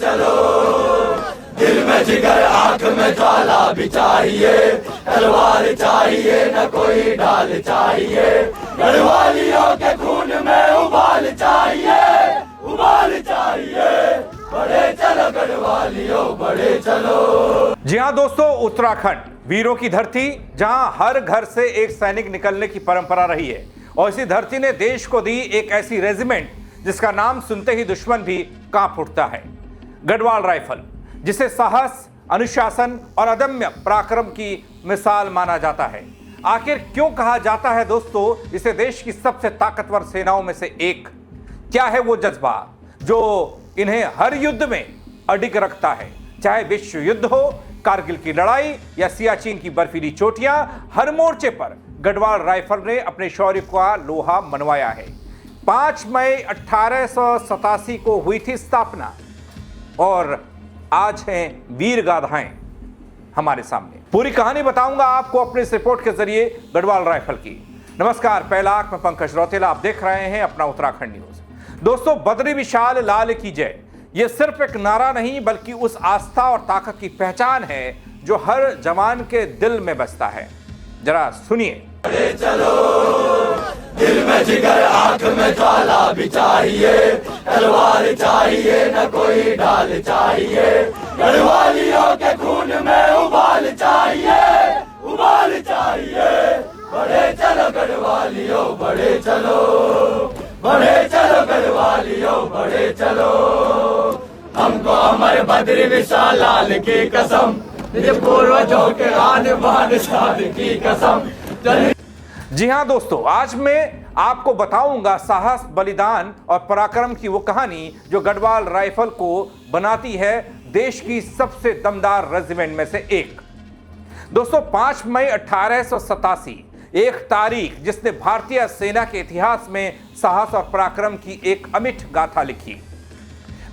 चलो, दिल में जिगर आंख में ज्वाला भी चाहिए, तलवार चाहिए न कोई ढाल चाहिए, गढ़वालियों के खून में उबाल चाहिए, उबाल चाहिए, बढ़े चलो गढ़वालियों बढ़े चलो। जी हाँ दोस्तों, उत्तराखंड वीरों की धरती, जहां हर घर से एक सैनिक निकलने की परंपरा रही है, और इसी धरती ने देश को दी एक ऐसी रेजिमेंट जिसका नाम सुनते ही दुश्मन भी कांप उठता है, गढ़वाल राइफल, जिसे साहस, अनुशासन और अदम्य पराक्रम की मिसाल माना जाता है। आखिर क्यों कहा जाता है दोस्तों इसे देश की सबसे ताकतवर सेनाओं में से एक? क्या है वो जज्बा जो इन्हें हर युद्ध में अडिग रखता है? चाहे विश्व युद्ध हो, कारगिल की लड़ाई या सियाचिन की बर्फीली चोटियां, हर मोर्चे पर गढ़वाल राइफल ने अपने शौर्य का लोहा मनवाया है। 5 मई 1887 को हुई थी स्थापना, और आज हैं वीर गाथाएं हमारे सामने। पूरी कहानी बताऊंगा आपको अपने इस रिपोर्ट के जरिए गढ़वाल राइफल की। नमस्कार, पहला आंख में पंकज रौतेला, आप देख रहे हैं अपना उत्तराखंड न्यूज। दोस्तों, बद्री विशाल लाल की जय, यह सिर्फ एक नारा नहीं बल्कि उस आस्था और ताकत की पहचान है जो हर जवान के दिल में बसता है। जरा सुनिए। चलो, दिल में जिगर आंख में ज्वाला भी चाहिए, तलवार चाहिए न कोई ढाल चाहिए, गढ़वालियों के खून में उबाल चाहिए, उबाल चाहिए, बढ़े चलो गढ़वालियों बढ़े चलो, बढ़े चलो गढ़वालियों बढ़े चलो, हमको अमर बद्री विशाल लाल की कसम, पूर्वजों के आन बान शान की कसम। जी हाँ दोस्तों, आज मैं आपको बताऊंगा साहस, बलिदान और पराक्रम की वो कहानी जो गढ़वाल राइफल को बनाती है देश की सबसे दमदार रेजिमेंट में से एक। दोस्तों, 5 मई 1887 एक तारीख जिसने भारतीय सेना के इतिहास में साहस और पराक्रम की एक अमिट गाथा लिखी।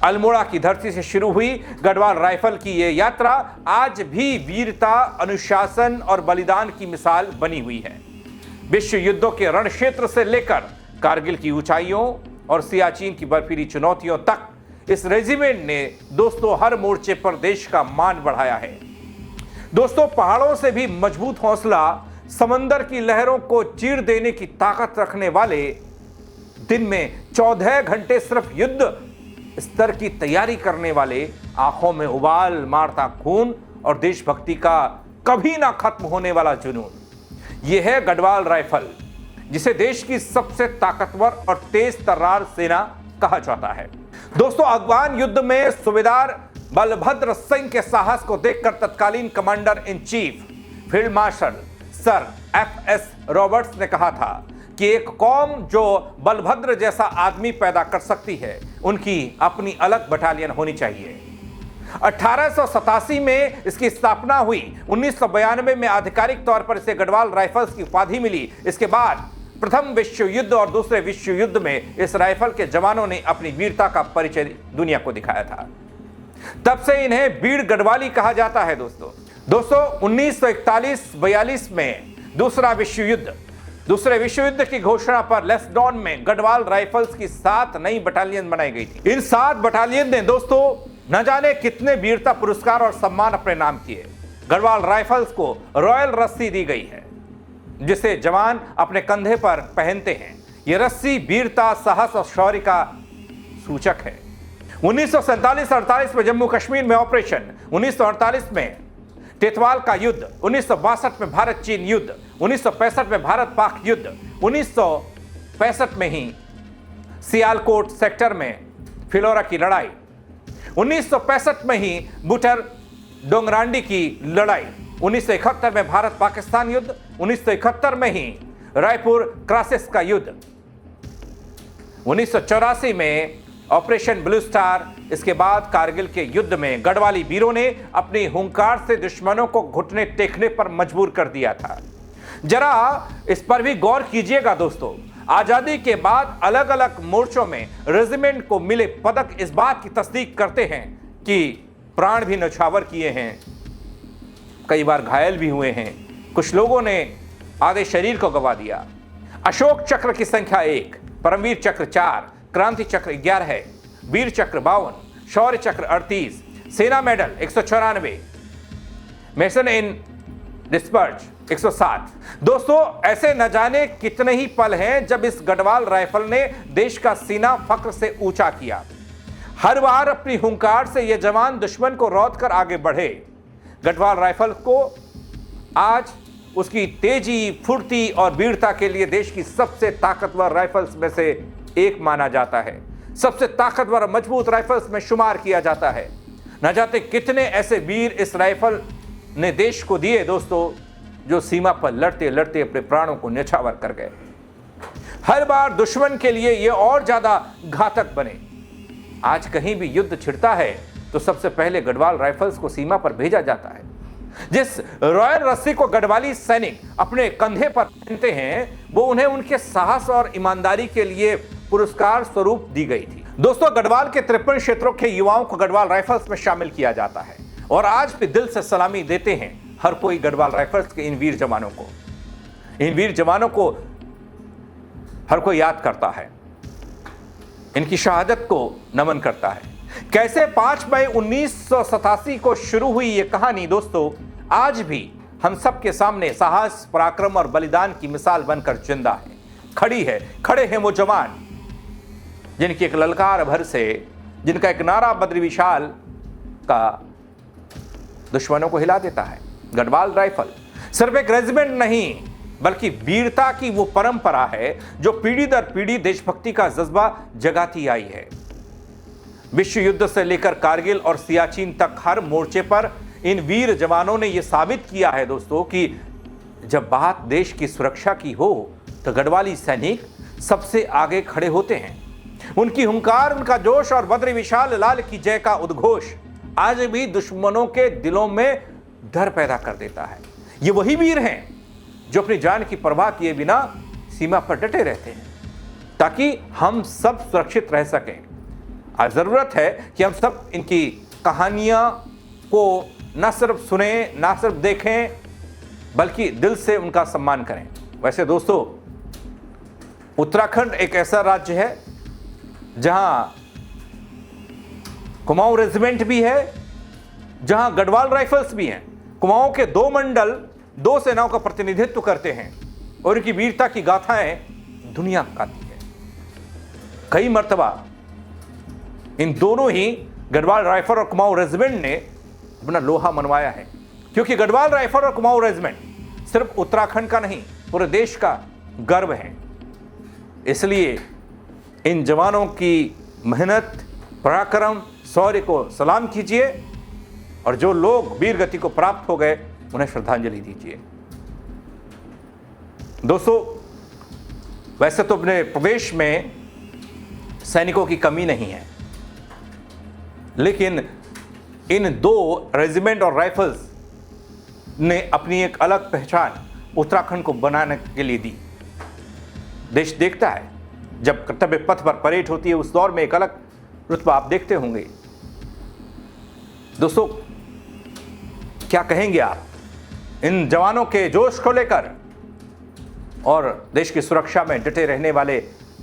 अल्मोड़ा की धरती से शुरू हुई गढ़वाल राइफल की यह यात्रा आज भी वीरता, अनुशासन और बलिदान की मिसाल बनी हुई है। विश्व युद्धों के रण क्षेत्र से लेकर कारगिल की ऊंचाइयों और सियाचिन की बर्फीली चुनौतियों तक इस रेजिमेंट ने दोस्तों हर मोर्चे पर देश का मान बढ़ाया है। दोस्तों, पहाड़ों से भी मजबूत हौसला, समंदर की लहरों को चीर देने की ताकत रखने वाले, दिन में 14 घंटे सिर्फ युद्ध स्तर की तैयारी करने वाले, आंखों में उबाल मारता खून और देशभक्ति का कभी ना खत्म होने वाला जुनून, यह है गढ़वाल राइफल, जिसे देश की सबसे ताकतवर और तेज तर्रार सेना कहा जाता है। दोस्तों, अफगान युद्ध में सूबेदार बलभद्र सिंह के साहस को देखकर तत्कालीन commander in chief field marshal sir FS Roberts ने कहा था कि एक कौम जो बलभद्र जैसा आदमी पैदा कर सकती है, उनकी अपनी अलग बटालियन होनी चाहिए। 1887 में इसकी स्थापना हुई। 1992 में आधिकारिक तौर पर इसे गढ़वाल राइफल्स की उपाधि मिली। इसके बाद प्रथम विश्व युद्ध और दूसरे विश्व युद्ध में इस राइफल के जवानों ने अपनी वीरता का परिचय दुनिया को दिखाया था। तब से इन्हें वीर गढ़वाली कहा जाता है। दोस्तों 1941-42 में दूसरे विश्व युद्ध की घोषणा पर लेस्डॉन में गढ़वाल राइफल्स की 7 नई बटालियन बनाई गई थी। इन 7 बटालियन ने दोस्तों न जाने कितने वीरता पुरस्कार और सम्मान अपने नाम किए। गढ़वाल राइफल्स को रॉयल रस्सी दी गई है, जिसे जवान अपने कंधे पर पहनते हैं। यह रस्सी वीरता, साहस और शौर्य का सूचक है। 1947-48 में जम्मू कश्मीर में ऑपरेशन, 1948 में टेतवाल का युद्ध, 1962 में भारत चीन युद्ध, 1965 में भारत पाक युद्ध, 1965 में ही सियालकोट सेक्टर में फिलौरा की लड़ाई, 1965 में ही बुटर डोंगरांडी की लड़ाई, 1971 में भारत पाकिस्तान युद्ध, 1971 में ही रायपुर क्रासिस का युद्ध, 1984 में ऑपरेशन ब्लू स्टार। इसके बाद कारगिल के युद्ध में गढ़वाली वीरों ने अपनी हुंकार से दुश्मनों को घुटने टेकने पर मजबूर कर दिया था। जरा इस पर भी गौर कीजिएगा दोस्तों, आजादी के बाद अलग अलग मोर्चों में रेजिमेंट को मिले पदक इस बात की तस्दीक करते हैं कि प्राण भी न्यौछावर किए हैं, कई बार घायल भी हुए हैं, कुछ लोगों ने आधे शरीर को गंवा दिया। अशोक चक्र की संख्या 1, परमवीर चक्र 4, क्रांति चक्र 11, वीर चक्र 52, शौर्य चक्र 38, सेना मेडल 194, मेसन इन डिस्पर्ज 107। दोस्तों, ऐसे न जाने कितने ही पल हैं जब इस गढ़वाल राइफल ने देश का सीना फख्र से ऊंचा किया। हर बार अपनी हुंकार से यह जवान दुश्मन को रौंद कर आगे बढ़े। गढ़वाल राइफल को आज उसकी तेजी, फुर्ती और वीरता के लिए देश की सबसे ताकतवर राइफल्स में से एक माना जाता है। सबसे ताकतवर और मजबूत राइफल्स में शुमार किया जाता है। न जाते कितने ऐसे वीर इस राइफल ने देश को दिए दोस्तों, जो सीमा पर लड़ते लड़ते अपने प्राणों को न्यौछावर कर गए। हर बार दुश्मन के लिए ये और ज्यादा घातक बने। आज कहीं भी युद्ध छिड़ता है तो सबसे पहले गढ़वाल राइफल्स को सीमा पर भेजा जाता है। जिस रॉयल रस्सी को गढ़वाली सैनिक अपने कंधे पर पहनते हैं, वो उन्हें उनके साहस और ईमानदारी के लिए पुरस्कार स्वरूप दी गई थी। दोस्तों, गढ़वाल के 53 क्षेत्रों के युवाओं को गढ़वाल राइफल्स में शामिल किया जाता है और आज भी दिल से सलामी देते हैं हर कोई गढ़वाल राइफल्स के इन वीर जवानों को। इन वीर जवानों को हर कोई याद करता है, इनकी शहादत को नमन करता है। कैसे 5 मई 1987 को शुरू हुई ये कहानी दोस्तों आज भी हम सबके सामने साहस, पराक्रम और बलिदान की मिसाल बनकर जिंदा है। खड़े हैं वो जवान जिनकी एक ललकार भर से, जिनका एक नारा बद्री विशाल का दुश्मनों को हिला देता है। गढ़वाल राइफल सिर्फ एक रेजिमेंट नहीं, बल्कि वीरता की वो परंपरा है जो पीढ़ी दर पीढ़ी देशभक्ति का जज्बा जगाती आई है। विश्व युद्ध से लेकर कारगिल और सियाचिन तक हर मोर्चे पर इन वीर जवानों ने यह साबित किया है दोस्तों कि जब बात देश की सुरक्षा की हो तो गढ़वाली सैनिक सबसे आगे खड़े होते हैं। उनकी हुंकार, उनका जोश और बद्री विशाल लाल की जय का उद्घोष आज भी दुश्मनों के दिलों में डर पैदा कर देता है। ये वही वीर हैं जो अपनी जान की परवाह किए बिना सीमा पर डटे रहते हैं ताकि हम सब सुरक्षित रह सकें। आज जरूरत है कि हम सब इनकी कहानियां को न सिर्फ सुने, न सिर्फ देखें, बल्कि दिल से उनका सम्मान करें। वैसे दोस्तों, उत्तराखंड एक ऐसा राज्य है जहां कुमाऊं रेजिमेंट भी है, जहां गढ़वाल राइफल्स भी हैं। कुमाऊं के 2 मंडल 2 सेनाओं का प्रतिनिधित्व करते हैं और इनकी वीरता की गाथाएं दुनिया गाती है। कई मर्तबा इन दोनों ही गढ़वाल राइफल और कुमाऊं रेजिमेंट ने अपना लोहा मनवाया है, क्योंकि गढ़वाल राइफल और कुमाऊं रेजिमेंट सिर्फ उत्तराखंड का नहीं, पूरे देश का गर्व है। इसलिए इन जवानों की मेहनत, पराक्रम, शौर्य को सलाम कीजिए और जो लोग वीर गति को प्राप्त हो गए उन्हें श्रद्धांजलि दीजिए। दोस्तों, वैसे तो अपने प्रदेश में सैनिकों की कमी नहीं है, लेकिन इन 2 रेजिमेंट और राइफल्स ने अपनी एक अलग पहचान उत्तराखंड को बनाने के लिए दी। देश देखता है जब कर्तव्य पथ पर परेड होती है, उस दौर में एक अलग रुतबा आप देखते होंगे। दोस्तों, क्या कहेंगे आप इन जवानों के जोश को लेकर और देश की सुरक्षा में डटे रहने वाले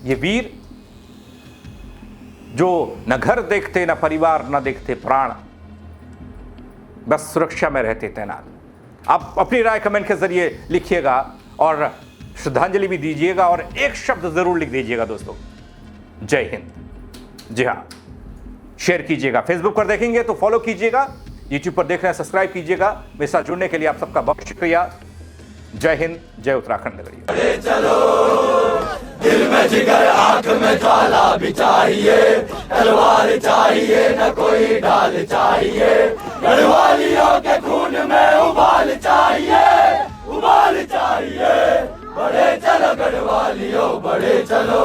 ये वीर जो न घर देखते, न परिवार, न देखते प्राण, बस सुरक्षा में रहते तैनात। आप अपनी राय कमेंट के जरिए लिखिएगा और श्रद्धांजलि भी दीजिएगा और एक शब्द जरूर लिख दीजिएगा दोस्तों, जय हिंद। जी हाँ, शेयर कीजिएगा। फेसबुक पर देखेंगे तो फॉलो कीजिएगा, यूट्यूब पर देख रहे हैं सब्सक्राइब कीजिएगा। मेरे साथ जुड़ने के लिए आप सबका बहुत शुक्रिया। जय हिंद, जय उत्तराखंड। अरे चलो, दिल में जिगर, आंख में ज्वाला भी चाहिए, तलवार चाहिए न कोई ढाल चाहिए, गढ़वालियों के खून में उबाल चाहिए, उबाल चाहिए। बड़े चलो गढ़वालियों, बड़े चलो।